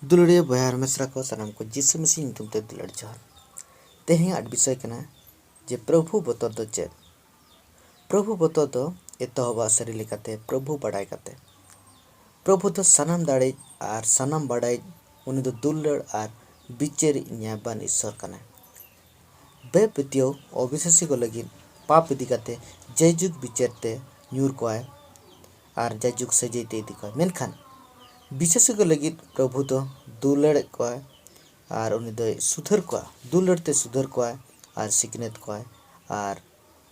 दुलड़िया बयार मिश्रा को सनाम को जिसु मसीह ᱧᱩᱛᱩᱢ ते दुलड़ जोहार तेहें आट विषय कना जे प्रभु बतर दो चेद प्रभु बतर दो एतहबा सरी लेकाते प्रभु बड़ाई काते प्रभु तो सनाम दाड़े आर सनाम बड़ाई उनी दो दुलड़ आर बिचेर न्यायबान ईश्वर कना बे पितियो अविश्वासी को लगिन पाप इदी काते जयजुग बिचेरते न्यूर कोय आर जयजुग सजेते इदी कोय मेनखान विशेष को लगित प्रभु तो दुलड़ को आर उनी दो सुधर को दुलड़ते सुधर को आर सिकनेत को आर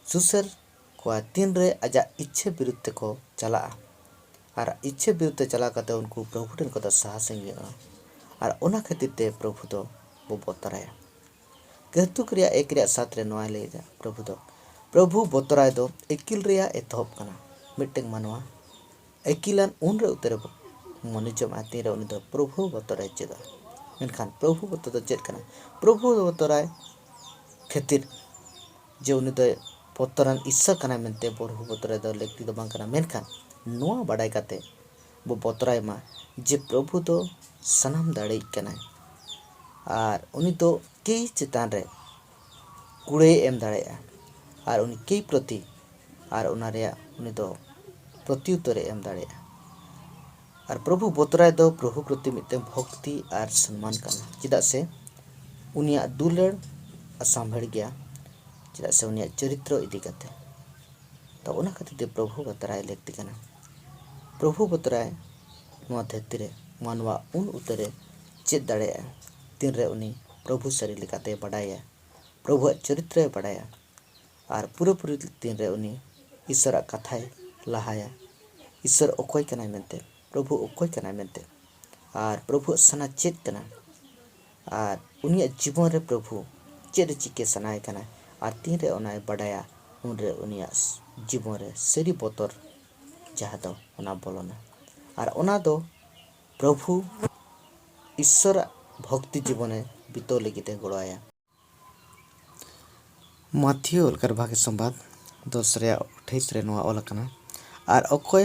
सुसर को तीन रे आजा इच्छे विरुद्ध को चला आर इच्छे विरुद्ध चला करते उनको प्रभु टेन को साहस आर ओना खातिर ते प्रभु तो वो बतराया कहतु क्रिया एक रिया साथ रे नोआ ले जा प्रभु बतराय दो एकिल रिया एतहब कना मिटेंग मानवा एकिलान उन रे उतरे मनुष्य आती रे उनी दो प्रभु बतराय चेदा मेनखान प्रभु बतर दो चेद कना प्रभु बतराय खातिर जे उनी दो बतरान ईश्वर कना मेनते प्रभु बतराय दो लेक्ति दो बांग कना मेनखान नोआ बाडाय काते बो बतराय मा जे प्रभु दो सनाम दाड़े कना आर उनी दो कई चेतान रे कुड़े एम दाड़ेया आर उनी कई प्रति आर उना रे उनी दो प्रत्युत्तर एम दाड़ेया और प्रभु बतराय दो प्रभु प्रति मिते भक्ति और सम्मान करना चिदा से उनिया दुलड़ सांभर गया चिदा से उनिया चरित्र इदी काते तो उना खातिर ते प्रभु बतराय लेक्ति कना प्रभु बतराय नोआ धरती रे मानवा उन उतरे चेद दाड़ेया तीन रे उनी प्रभु सरी लेकाते बड़ाया प्रभु चरित्र बड़ाया और पूरे तीन रे उनी ईश्वर कथाय लहाया ईश्वर अकोय कना मेनते प्रभु अकोय कना मेनते आर प्रभु सना चेद कना आर उनिया जीवन रे प्रभु चेद चिके सनाय कना आर तीन रे ओनाय बड़ाया उन रे उनिया जीवन रे सरी बतर जहा दो ओना बोलना आर ओना दो प्रभु ईश्वर भक्ति जीवने बितो लगिते गड़ाया माथियो अलकार भागे संवाद 10:28 रे नोआ ओल कना आर अकोय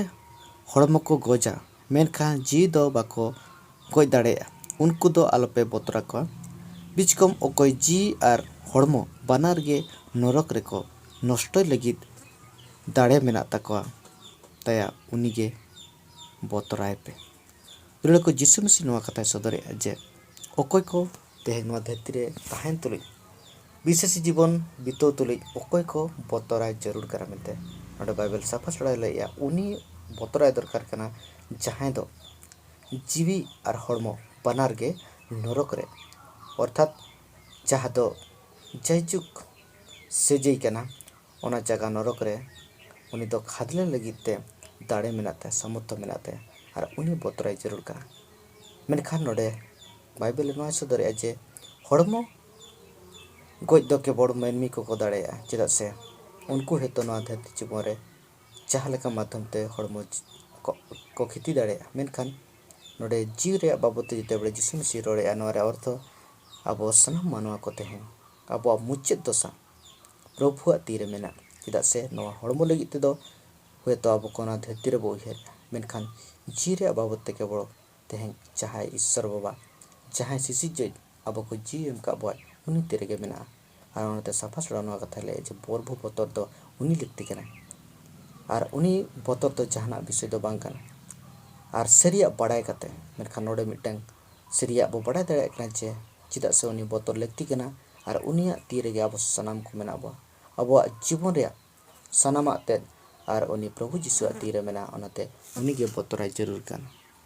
हड़म को गोजा मेनखान जी दो बाको गज दाड़ेया उनको दो आलोपे बतरा को बिचकम अकोय जी आर हड़मो बानार गे नरक रेको नष्ट लगित दाड़े मेना ताकवा तया उनी गे बतराय पे दुलड़ को जिसु मसीह नोआ कथा सदरे जे अकोय को तेहे नोआ धरती रे ताहेन तुलि विशेष जीवन बितो तुलि अकोय को बतराय जरूर करा मेनते नोडे बाइबल साफा सड़ा लैया उनी बतराय दरकार कना जहां दो जीवी और हड़मो बानार गे नरक रे अर्थात जहां दो जयजुग सेजई कना ओना जगह नरक रे उनी दो खादले लगिते दाड़े मेनाते सामर्थ्य मेनाते और उनी बतराय जरूर कना मेनखान नोडे बाइबल नोआ सदरे जे हड़मो गज दो के बड़ मानमी को दाड़ेया चेदा से उनको हेतो नोआ धरती जीवन रे जहां लेका माध्यम ते हड़मो को खेती दाड़ेया मेनखान नोडे जीव रे बाबते जिते बड़े जिसु मसीह रोड़ेया नोआ रे अर्थ आबो सनाम मानवा को तेहें आबो मुचेद दशा प्रभु तीरे मेना चेदा से नोआ हड़मो लगित दो हेतो आबो कोना धरती रे बो उयहर मेनखान जी रे बाबते के बड़ो तेहें जहां ईश्वर बाबा जहां सिसिजय आबो को जी एम का बय उनी तीरे गे मेना आर ओनते साफा सड़ा नोआ कथा ले जे प्रभु बतर दो उनी लिखती कना आर उनी बतर तो जहाना विषय दो बांग कना आर सरिया बड़ाय काते मेनखान नोडे मिटंग सरिया बो बड़ाय दाड़े कना जे चिदा से उनी बतर लेक्ति कना आर उनिया ती रे आबो सनाम को मेना आबो जीवन रे सनामा ते आर उनी प्रभु जिसु ती रे मेना ओनाते उनी गे बतराय जरूर कना।